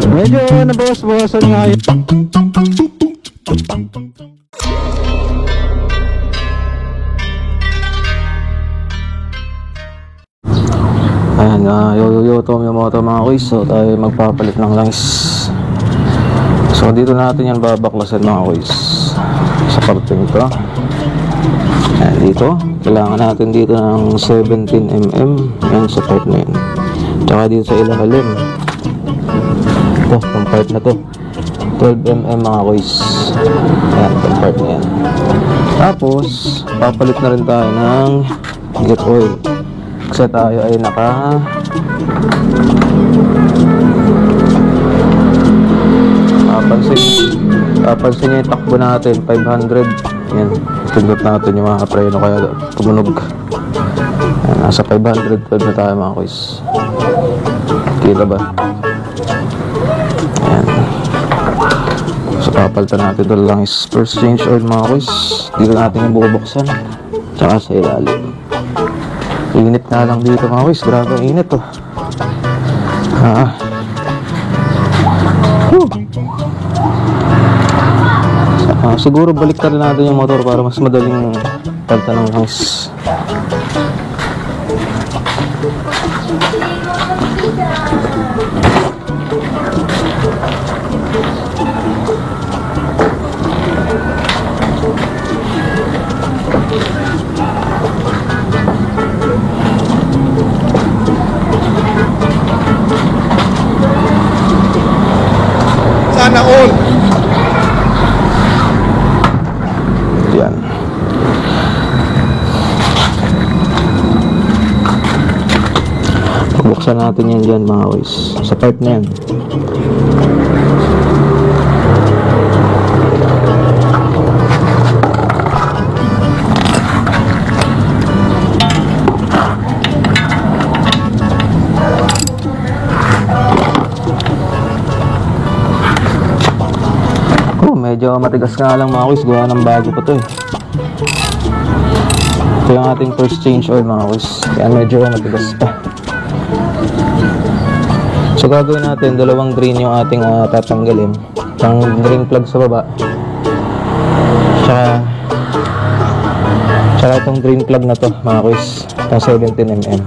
Medyo nabawas-bawasan nga yun. Ayan, yoyoto yung motor mga kuys. So tayo magpapalit ng langis. So dito natin yan babaklasan mga kuys, sa parting ito. Ayan, dito kailangan natin dito ng 17mm. Yan sa part na yan. Tsaka dito sa ilalim ito, yung part na to 12mm mga kuys. Ayan, yung part na yan. Tapos papalit na rin tayo ng jet oil kasi tayo ay papansin nyo yung takbo natin 500. Yan, tindot natin yung mga preno kaya tumunog. Yan, nasa 512 na tayo mga kuys. Kita ba? Ayan. So papalitan natin ito lang is first change oil mga kuys. Dito natin yung bubuksan tsaka sa ilalim. Init na lang dito mga kuys. Grabe ang init oh. Siguro baliktad natin yung motor para mas madaling palitan ng langis. Sana all. Yan. Buksan natin yan dyan mga boys. Sa part na yan. Medyo matigas nga lang mga kuys, gawa ng bago pa to eh. Ito yung ating first change oil mga kuys, kaya medyo matigas pa. So gagawin natin, dalawang drain yung ating tatanggalin. Ang drain plug sa baba, tsaka itong drain plug na to mga kuys, itong 17mm.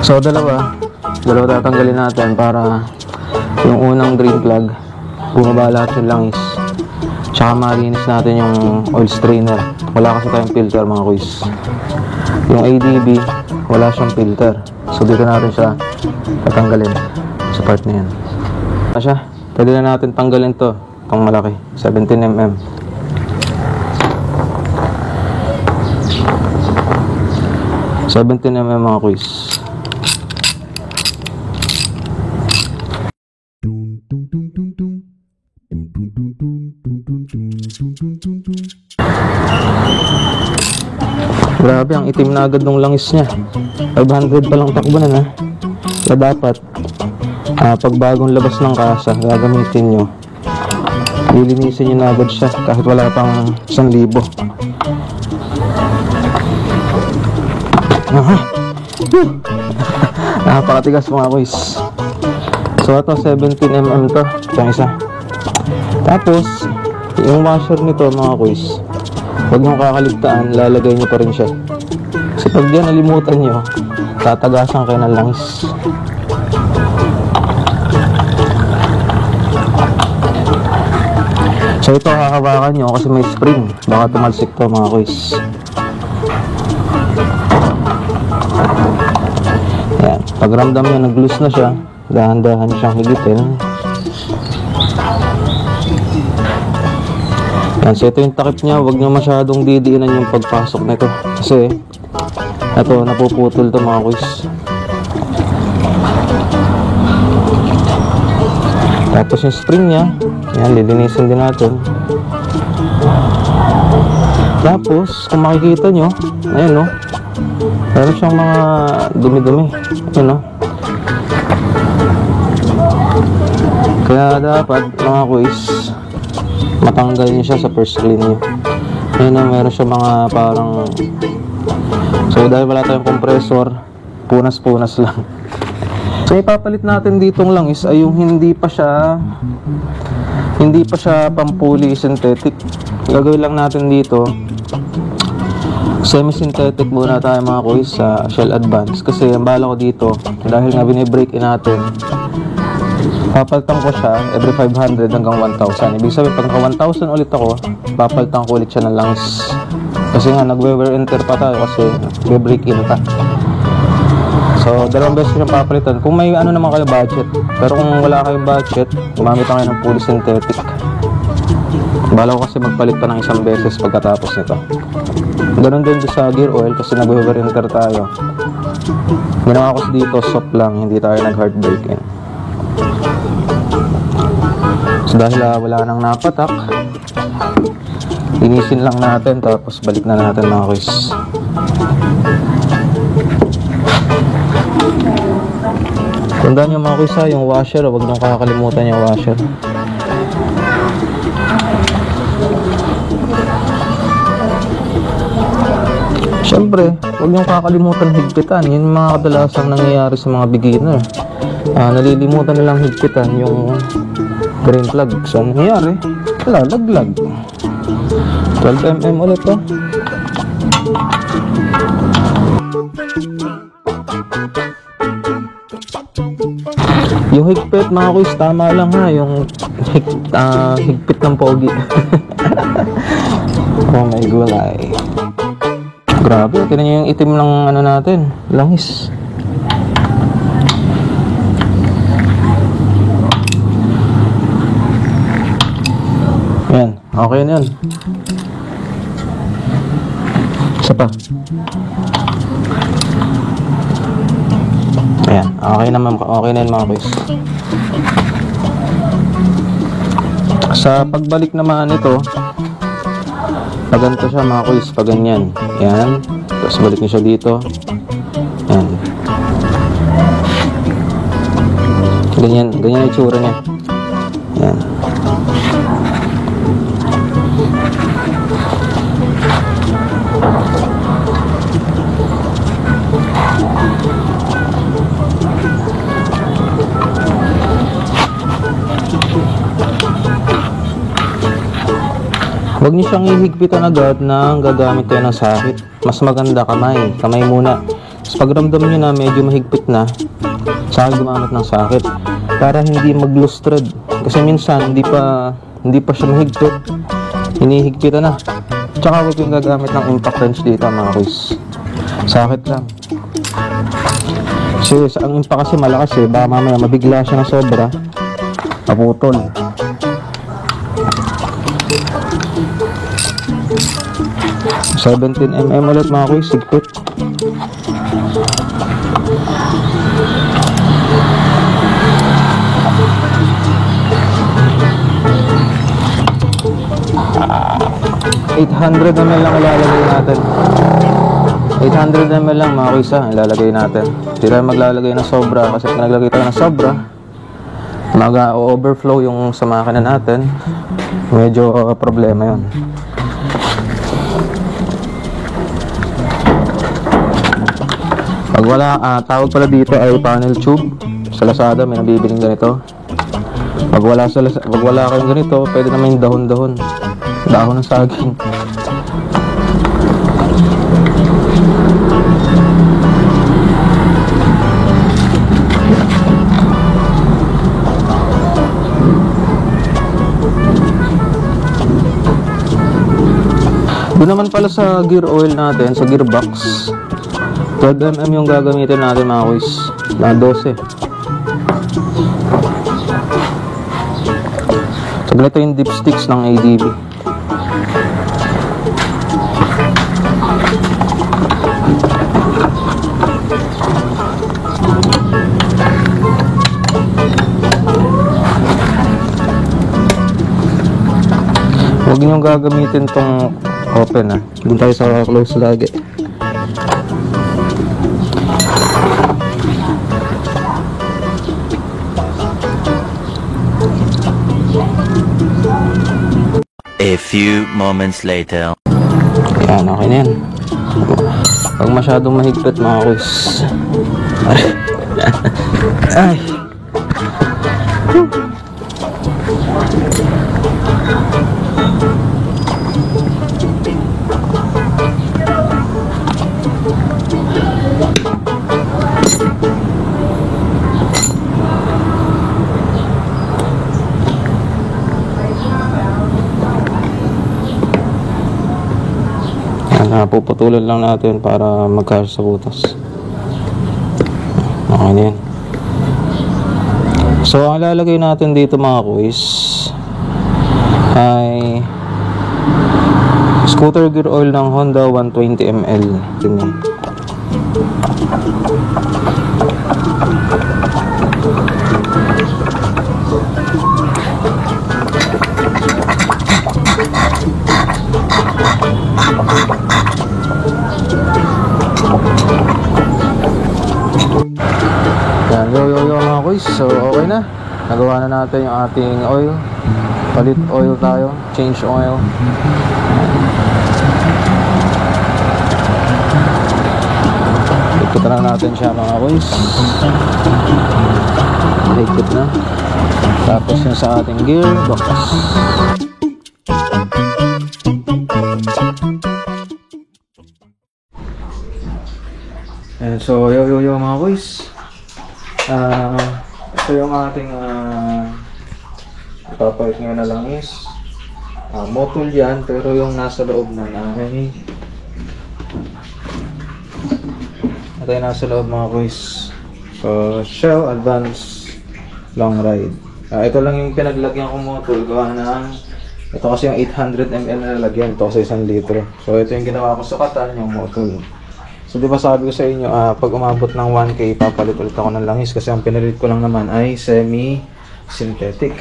So dalawa tatanggalin natin para yung unang drain plug bumaba lahat yung langis, tsaka marinis natin yung oil strainer. Wala kasi tayong filter mga kuys. Yung ADB wala siyang filter, so dito natin siya tatanggalin sa part na yan. Pwede na natin tanggalin to, itong malaki 17mm. mga kuys. Grabe, ang itim na agad ng langis niya. 500 pa lang takbo na na. Kaya dapat pag bagong labas ng kasa, gagamitin nyo, lilinisin nyo na agad siya kahit wala pang 1,000. Napakatigas mga kuys. So ito 17mm to, itong isa. Tapos yung washer nito mga kuys, huwag nyo kakaligtaan, lalagay nyo pa rin siya. Kasi pag yan nalimutan nyo, tatagasan kayo ng langis. So ito hahawakan nyo kasi may spring, baka tumalsik to mga kuys. Yan, pag ramdam nyo nag-loose na siya, dahan-dahan siyang higitin. Yan, so ito yung takip niya, huwag nyo masyadong didiinan yung pagpasok nito kasi ito napuputol to mga kuys. Tapos yung spring niya, yan, lilinisin din natin. Tapos kung makikita nyo, ayun no, meron siyang mga dumi-dumi, ayun no. Kaya dapat mga kuys, matanggal niyo siya sa first clean niyo. Ayun na, meron siya mga parang, so dahil wala tayong compressor, punas-punas lang. So ipapalit natin ditong langis ay yung hindi pa siya pampuli synthetic. Gagawin lang natin dito semi-synthetic muna tayo mga kuys sa Shell Advance, kasi ang bala ko dito dahil nga binibreak in natin, papalitan ko siya every 500 hanggang 1,000. Ibig sabihin pag naka 1,000 ulit ako, papalitan ko ulit siya ng langis, kasi nga nagwe-wear and tear pa tayo kasi be-break in pa. So, dalawang beses ko siyang papalitan kung may ano naman kayo budget. Pero kung wala kayong budget, gumamit kayo ng fully synthetic. Bala ko kasi magpalit pa ng isang beses pagkatapos nito. Ganon din sa gear oil kasi nag-wear and tear tayo. Ginawa ko dito soft lang, hindi tayo nag-hard break in. So, dahil wala nang napatak, linisin lang natin tapos balik na natin mga kuys. Tandaan nyo mga kuys, yung washer, huwag nyo kakalimutan yung washer. Siyempre, huwag nyo kakalimutan higpitan. Yun mga kadalasang nangyayari sa mga beginner. Nalilimutan nilang higpitan yung green plug. So, ang nangyayari, wala, laglag. 12mm ulit to. Yung higpit mga kuys, tama lang ha. Yung higpit ng pogi. Oh my gulay. Grabe, tinan nyo yung itim ng ano natin, langis. Yan, okay na yun. Isa pa. Ayan, okay na yun mga kuys. Sa pagbalik naman ito, pag ganito siya mga kuys, pag ganyan. Ayan, tapos balik nyo siya dito. Ayan. Ganyan yung itsura niya. Ayan. Huwag niyo siyang ihigpitan agad na gagamit kayo ng sakit. Mas maganda kamay muna. Tapos pag ramdam niyo na medyo mahigpit na, saka gumamit ng sakit para hindi mag-loose thread. Kasi minsan hindi pa siya mahigpit, hinihigpitan na. Tsaka huwag yung gagamit ng impact wrench dito mga kuys. Sakit lang. Kasi ang impact kasi malakas baka mamaya mabigla siya na sobra, maputol. $17mm ulit mga kuys, sigpit. $800 ml lang ilalagay natin. 800 ml lang mga kuys ilalagay natin. Hindi tayo maglalagay ng sobra kasi kung naglagay tayo ng sobra, mag-overflow yung sa makina natin. Medyo problema yun. Pag wala, tawag pala dito ay panel tube. Sa Lazada may nabibiling ganito. Pag wala kayong ganito, pwede naman yung dahon ng saging. Doon naman pala sa gear oil natin, sa gearbox, 12mm yung gagamitin natin mga kuys, na 12. So ganito yung dipsticks ng ADB. Huwag niyong gagamitin tong open doon tayo sa close lagi. A few moments later. Yan, okay na yan. Pag masyadong mahigpit mga kuys. Ay. Ay. Puputulan lang natin para magkasya sa butas. Okay na yan. So ang lalagay natin dito mga kuys ay scooter gear oil ng Honda 120 ml. Tingnan. Yo mga kuys, so okay na. Nagawa na natin yung ating oil. Palit oil tayo, change oil. Ikot na natin siya mga kuys. Ikot na. Tapos yung sa ating gearbox. And so yo mga kuys. Ito yung ating ipapalit ngayon na lang is motul yan, pero yung nasa loob na ay ito yung nasa loob mga kuys. So Shell Advance Long Ride. Ito lang yung pinaglagyan ko motul, gawa ng ito kasi yung 800 ml na lalagyan, ito kasi 1 litro. So ito yung ginawa ko sukatan, yung motul. So di ba sabi ko sa inyo, pag umabot ng 1K, papalit ulit ako ng langis kasi ang pinalit ko lang naman ay semi-synthetic.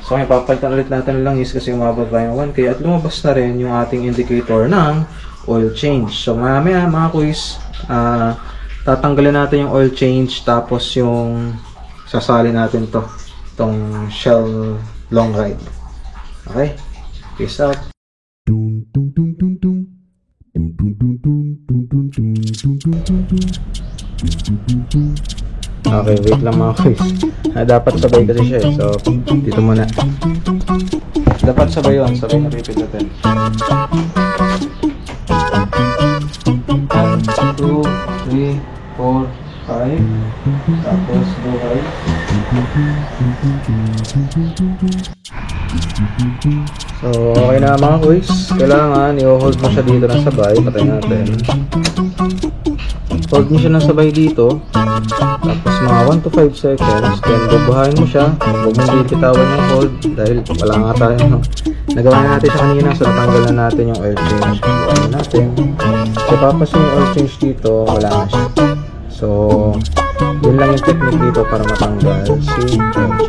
So ngayon papalitan ulit natin ng langis kasi umabot ba yung 1K at lumabas na rin yung ating indicator ng oil change. So mamaya mga kuys, tatanggalin natin yung oil change tapos yung sasali natin itong Shell Long Ride. Okay? Peace out! Okay, wait lang mga kuys. Dapat sabay kasi siya eh. So, dito muna. Dapat sabay yun. Sabay na repeat natin. 1, 2, 3, 4, 5. Tapos buhay. So, okay na mga kuys. Kailangan i-hold mo siya dito ng sabay. Patay natin. Hold mo siya ng sabay dito. Tapos mga 1 to 5 seconds. Then bubuhayin mo siya. Huwag mong bibitawan yung hold. Dahil wala nga tayo. No? Nagawa na natin siya kanina. So natanggal na natin yung oil change. Bubuhayin natin. So tapos yung oil change dito, wala na siya. So yun lang yung technique dito para matanggal si oil change.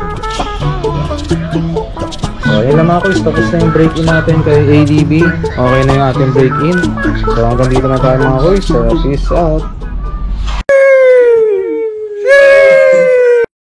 So yun lang mga kuys. Tapos na yung break in natin kay ADB. Okay na yung ating break in. So hanggang dito na tayo mga kuys. So peace out.